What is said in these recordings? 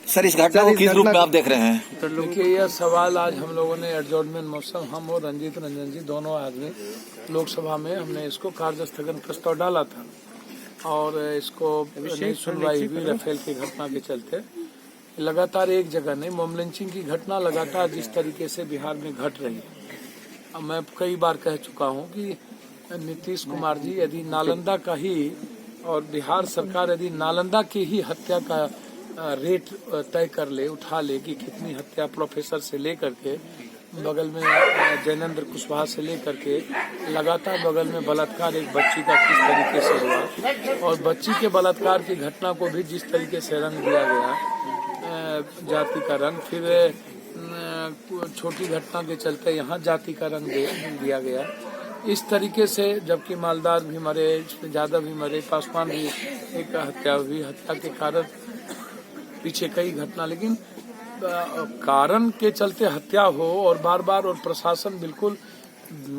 Sir, इस घटना को किस रूप में आप देख रहे हैं? देखिए, यह सवाल आज हम लोगों ने एडजॉर्नमेंट मोशन, हम और रंजीत रंजन जी दोनों आदमी लोकसभा में हमने इसको कार्य स्थगन प्रस्ताव डाला था और इसको नहीं सुनवाई हुई राफेल की घटना के चलते। लगातार एक जगह नहीं, मॉब लिंचिंग की घटना लगातार जिस तरीके से बिहार में घट रही है, अब मैं कई बार कह चुका हूं कि नीतीश कुमार जी यदि नालंदा का ही और बिहार सरकार यदि नालंदा की ही हत्या का रेट तय कर ले, उठा ले कि कितनी हत्या प्रोफेसर से लेकर के बगल में जैनेंद्र कुशवाहा से लेकर के लगातार बगल में बलात्कार एक बच्ची का किस तरीके से हुआ और बच्ची के बलात्कार की घटना को भी जिस तरीके से रंग दिया गया, जाति का रंग, फिर छोटी घटना के चलते यहाँ जाति का रंग दिया गया, इस तरीके से जबकि मालदार भी मरे, यादव भी मरे, पासवान भी एक हत्या हुई, हत्या के कारण पीछे कई घटना, लेकिन कारण के चलते हत्या हो और बार बार, और प्रशासन बिल्कुल,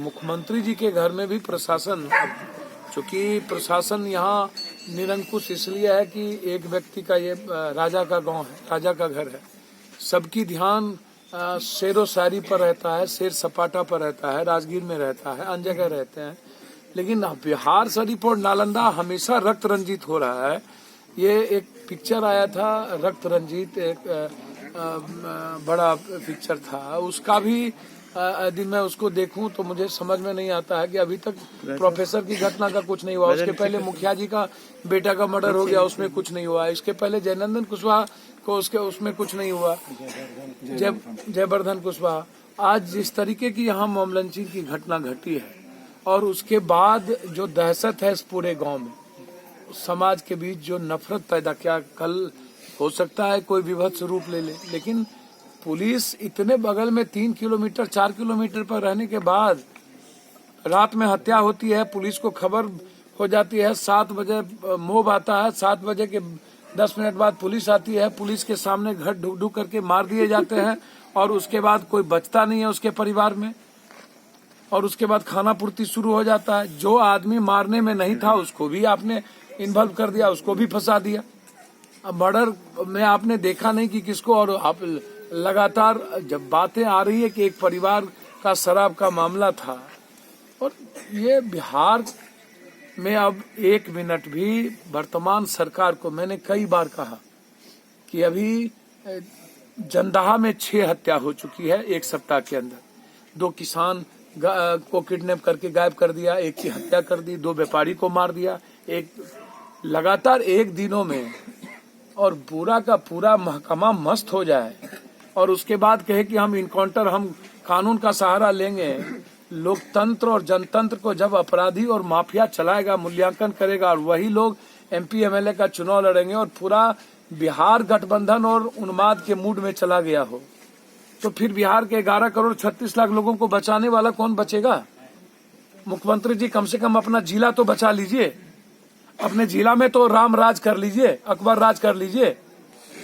मुख्यमंत्री जी के घर में भी प्रशासन, चूंकि प्रशासन यहाँ निरंकुश इसलिए है कि एक व्यक्ति का ये राजा का गांव है, राजा का घर है, सबकी ध्यान शेरो शायरी पर रहता है, शेर सपाटा पर रहता है, राजगीर में रहता है, अन्य जगह रहते हैं, लेकिन बिहार शरीफ और नालंदा हमेशा रक्त रंजित हो रहा है। ये एक पिक्चर आया था रक्त रंजित, एक बड़ा पिक्चर था, उसका भी यदि मैं उसको देखूं तो मुझे समझ में नहीं आता है कि अभी तक प्रोफेसर की घटना का कुछ नहीं हुआ, उसके पहले मुखिया जी का बेटा का मर्डर हो गया, उसमें कुछ नहीं हुआ, इसके पहले जयनंदन कुशवाहा को उसमें कुछ नहीं हुआ, जयवर्धन कुशवाहा। आज जिस तरीके की यहाँ मॉब लिंचिंग की घटना घटी है और उसके बाद जो दहशत है इस पूरे गांव में, समाज के बीच जो नफरत पैदा, क्या कल हो सकता है कोई विभत्स रूप ले ले, लेकिन पुलिस इतने बगल में 3 किलोमीटर 4 किलोमीटर पर रहने के बाद रात में हत्या होती है, पुलिस को खबर हो जाती है, 7 बजे मोब आता है, 7 बजे के 10 मिनट बाद पुलिस आती है, पुलिस के सामने घर ढुक ढुक करके मार दिए जाते हैं और उसके बाद कोई बचता नहीं है उसके परिवार में, और उसके बाद खाना पूर्ति शुरू हो जाता है। जो आदमी मारने में नहीं था उसको भी आपने इन्वॉल्व कर दिया, उसको भी फंसा दिया। अब मर्डर में आपने देखा नहीं कि किसको, और आप लगातार जब बातें आ रही है कि एक परिवार का शराब का मामला था, और ये बिहार में अब 1 मिनट भी वर्तमान सरकार को, मैंने कई बार कहा कि अभी जंदाहा में 6 हत्या हो चुकी है 1 सप्ताह के अंदर, 2 किसान को किडनैप करके गायब कर दिया, 1 की हत्या कर दी, 2 व्यापारी को मार दिया, एक लगातार 1 दिनों में, और पूरा का पूरा महकमा मस्त हो जाए और उसके बाद कहे कि हम इनकाउंटर, हम कानून का सहारा लेंगे। लोकतंत्र और जनतंत्र को जब अपराधी और माफिया चलाएगा, मूल्यांकन करेगा, और वही लोग MP MLA का चुनाव लड़ेंगे और पूरा बिहार गठबंधन और उन्माद के मूड में चला गया हो, तो फिर बिहार के 11 करोड़ 36 लाख लोगों को बचाने वाला कौन बचेगा? मुख्यमंत्री जी कम से कम अपना जिला तो बचा लीजिए, अपने जिला में तो राम राज कर लीजिए, अकबर राज कर लीजिए,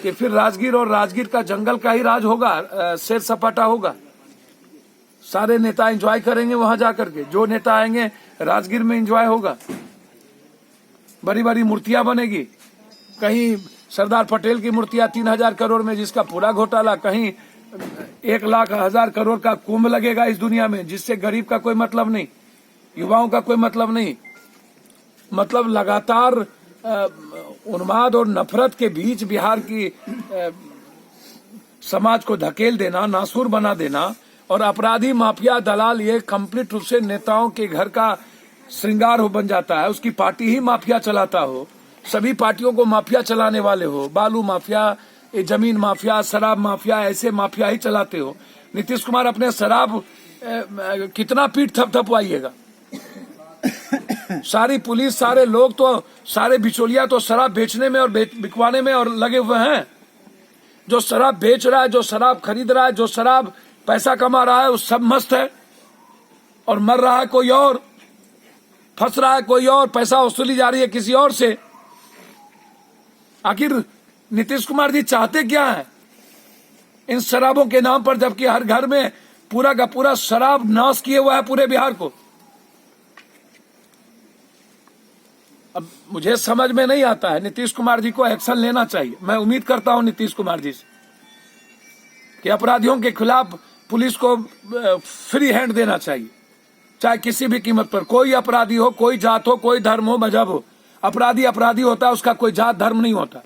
कि फिर राजगीर और राजगीर का जंगल का ही राज होगा, शेर सपाटा होगा, सारे नेता एंजॉय करेंगे वहां जाकर के, जो नेता आएंगे राजगीर में एंजॉय होगा, बड़ी बड़ी मूर्तियां बनेगी, कहीं सरदार पटेल की मूर्तियां 3000 करोड़ में जिसका पूरा घोटाला, कहीं 1,00,000 करोड़ का कुंभ लगेगा इस दुनिया में, जिससे गरीब का कोई मतलब नहीं, युवाओं का कोई मतलब नहीं। मतलब लगातार उन्माद और नफरत के बीच बिहार की समाज को धकेल देना, नासूर बना देना, और अपराधी माफिया दलाल ये कंप्लीट रूप से नेताओं के घर का श्रृंगार हो बन जाता है, उसकी पार्टी ही माफिया चलाता हो, सभी पार्टियों को माफिया चलाने वाले हो, बालू माफिया, जमीन माफिया, शराब माफिया, ऐसे माफिया ही चलाते हो। नीतीश कुमार अपने शराब कितना पीठ थपथपवाइएगा, सारी पुलिस, सारे लोग तो, सारे बिचौलिया तो शराब बेचने में और बिकवाने में और लगे हुए हैं। जो शराब बेच रहा है, जो शराब खरीद रहा है, जो शराब पैसा कमा रहा है, वो सब मस्त है, और मर रहा है कोई और, फंस रहा है कोई और, पैसा वसूली जा रही है किसी और से। आखिर नीतीश कुमार जी चाहते क्या है इन शराबों के नाम पर, जबकि हर घर में पूरा का पूरा शराब नाश किए हुआ है पूरे बिहार को। अब मुझे समझ में नहीं आता है, नीतीश कुमार जी को एक्शन लेना चाहिए। मैं उम्मीद करता हूं नीतीश कुमार जी से कि अपराधियों के खिलाफ पुलिस को फ्री हैंड देना चाहिए, चाहे किसी भी कीमत पर। कोई अपराधी हो, कोई जात हो, कोई धर्म हो, मजहब हो, अपराधी अपराधी होता है, उसका कोई जात धर्म नहीं होता।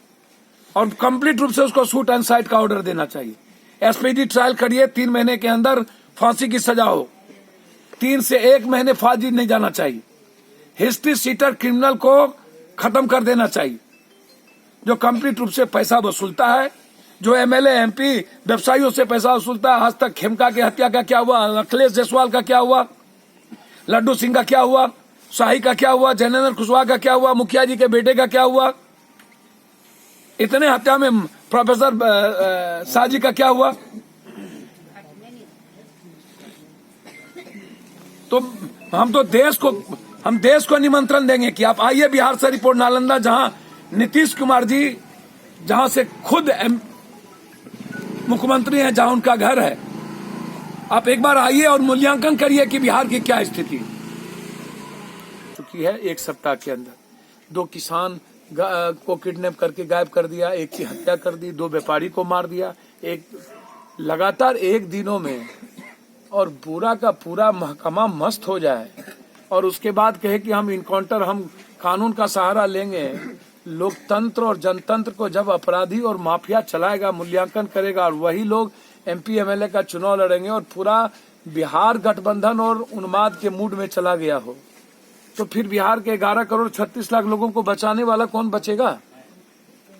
और कंप्लीट रूप से उसको शूट एंड साइट का ऑर्डर देना चाहिए। एसपीडी ट्रायल करिए, 3 महीने के अंदर फांसी की सजा हो, 3 से 1 महीने फांसी नहीं जाना चाहिए। हिस्ट्री सीटर क्रिमिनल को खत्म कर देना चाहिए, जो कंप्लीट रूप से पैसा वसूलता है, जो एमएलए एमपी व्यवसायियों से पैसा वसूलता है। आज तक खेमका की हत्या का क्या हुआ, अखिलेश जायसवाल का क्या हुआ, लड्डू सिंह का क्या हुआ, शाही का क्या हुआ, जयनंदन कुशवाहा का क्या हुआ, मुखिया जी के बेटे का क्या हुआ, इतने हत्या में प्रोफेसर शाहजी का क्या हुआ। तो हम देश को निमंत्रण देंगे कि आप आइए बिहार से रिपोर्ट नालंदा, जहां नीतीश कुमार जी, जहां से खुद मुख्यमंत्री हैं, जहां उनका घर है, आप एक बार आइए और मूल्यांकन करिए कि बिहार की क्या स्थिति चुकी है। 1 सप्ताह के अंदर 2 किसान को किडनैप करके गायब कर दिया, 1 की हत्या कर दी, 2 व्यापारी को मार दिया, एक लगातार 1 दिनों में। और पूरा का पूरा महकमा मस्त हो जाए और उसके बाद कहे कि हम इनकाउंटर, हम कानून का सहारा लेंगे। लोकतंत्र और जनतंत्र को जब अपराधी और माफिया चलाएगा, मूल्यांकन करेगा, और वही लोग एमपी एमएलए का चुनाव लड़ेंगे और पूरा बिहार गठबंधन और उन्माद के मूड में चला गया हो, तो फिर बिहार के 11 करोड़ 36 लाख लोगों को बचाने वाला कौन बचेगा?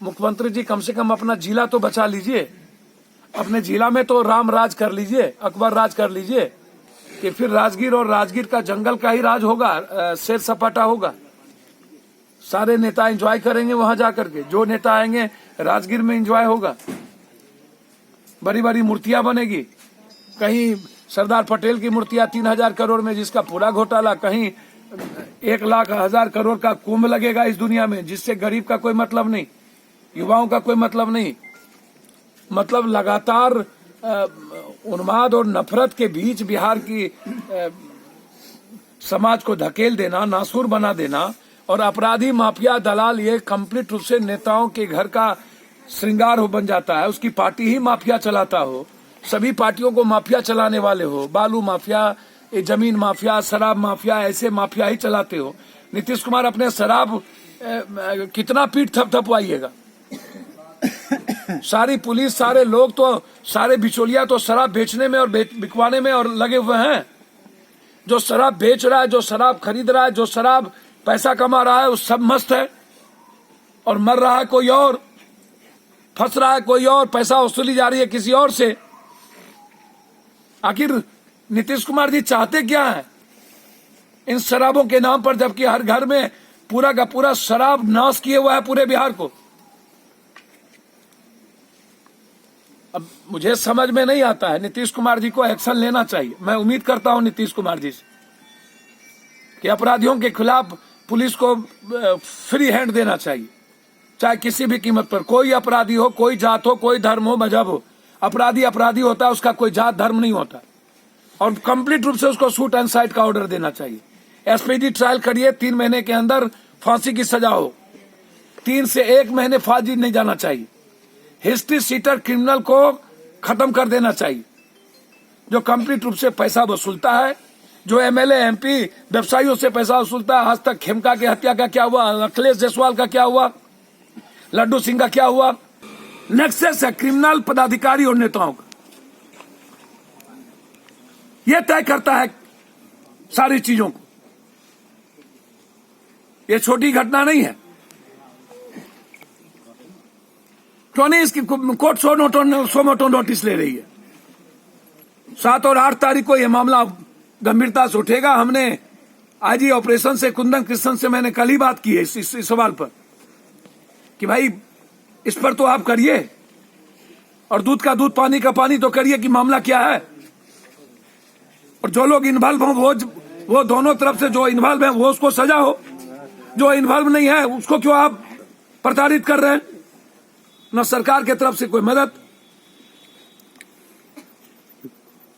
मुख्यमंत्री जी कम से कम अपना जिला तो बचा लीजिए, अपने जिला में तो राम राज कर लीजिए, अकबर राज कर लीजिए, कि फिर राजगीर और राजगीर का जंगल का ही राज होगा, शेर सपाटा होगा। सारे नेता एंजॉय करेंगे वहां जाकर के, जो नेता आएंगे राजगीर में एंजॉय होगा, बड़ी बड़ी मूर्तियां बनेगी। कहीं सरदार पटेल की मूर्तियां 3000 करोड़ में, जिसका पूरा घोटाला, कहीं 1,00,000 करोड़ का कुंभ लगेगा इस दुनिया में, जिससे गरीब का कोई मतलब नहीं, युवाओं का कोई मतलब नहीं। मतलब लगातार उन्माद और नफरत के बीच बिहार की समाज को धकेल देना, नासूर बना देना, और अपराधी माफिया दलाल ये कंप्लीट रूप से नेताओं के घर का श्रृंगार हो बन जाता है। उसकी पार्टी ही माफिया चलाता हो, सभी पार्टियों को माफिया चलाने वाले हो, बालू माफिया, जमीन माफिया, शराब माफिया, ऐसे माफिया ही चलाते हो। नीतीश कुमार अपने शराब कितना पीठ थपथपवाइएगा? सारी पुलिस, सारे लोग तो, सारे बिचौलिया तो शराब बेचने में और बिकवाने में और लगे हुए हैं। जो शराब बेच रहा है, जो शराब खरीद रहा है, जो शराब पैसा कमा रहा है, वो सब मस्त है, और मर रहा है कोई और, फंस रहा है कोई और, पैसा वसूली जा रही है किसी और से। आखिर नीतीश कुमार जी चाहते क्या है इन शराबों के नाम पर, जबकि हर घर में पूरा का पूरा शराब नाश किए हुआ है पूरे बिहार को। अब मुझे समझ में नहीं आता है, नीतीश कुमार जी को एक्शन लेना चाहिए। मैं उम्मीद करता हूं नीतीश कुमार जी से कि अपराधियों के खिलाफ पुलिस को फ्री हैंड देना चाहिए, चाहे किसी भी कीमत पर। कोई अपराधी हो, कोई जात हो, कोई धर्म हो, मजहब हो, अपराधी अपराधी होता है, उसका कोई जात धर्म नहीं होता। और कंप्लीट रूप से उसको शूट एंड साइट का ऑर्डर देना चाहिए। एसपीडी ट्रायल करिए, 3 महीने के अंदर फांसी की सजा हो, 3 से 1 महीने फांसी नहीं जाना चाहिए। हिस्ट्री सीटर क्रिमिनल को खत्म कर देना चाहिए, जो कंप्लीट रूप से पैसा वसूलता है, जो एमएलए एमपी व्यवसायियों से पैसा वसूलता है। आज तक खेमका की हत्या का क्या हुआ, अखिलेश जायसवाल का क्या हुआ, लड्डू सिंह का क्या हुआ। नेक्सस है क्रिमिनल पदाधिकारी और नेताओं का, यह तय करता है सारी चीजों को। यह छोटी घटना नहीं है। क्यों नहीं इसकी कोर्ट 100 मोटो नोटिस ले रही है? 7 और 8 तारीख को यह मामला गंभीरता से उठेगा। हमने आईजी ऑपरेशन से कुंदन कृष्णन से मैंने कल ही बात की है इस सवाल पर कि भाई इस पर तो आप करिए, और दूध का दूध पानी का पानी तो करिए कि मामला क्या है। और जो लोग इन्वॉल्व हो, वो दोनों तरफ से जो इन्वॉल्व है वो उसको सजा हो, जो इन्वॉल्व नहीं है उसको क्यों आप प्रताड़ित कर रहे हैं? न सरकार की तरफ से कोई मदद।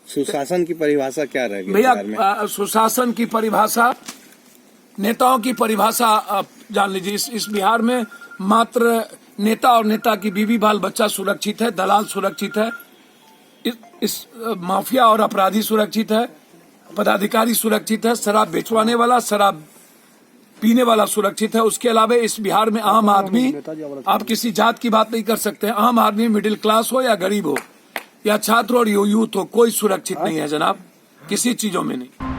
सुशासन की परिभाषा क्या रहेगी भैया? सुशासन की परिभाषा नेताओं की परिभाषा आप जान लीजिए। इस बिहार में मात्र नेता और नेता की बीवी बाल बच्चा सुरक्षित है, दलाल सुरक्षित है, इस माफिया और अपराधी सुरक्षित है, पदाधिकारी सुरक्षित है, शराब बेचवाने वाला, शराब पीने वाला सुरक्षित है। उसके अलावा इस बिहार में आम आदमी, आप किसी जात की बात नहीं कर सकते, आम आदमी मिडिल क्लास हो या गरीब हो या छात्र और यूथ हो, कोई सुरक्षित नहीं है जनाब, किसी चीजों में नहीं।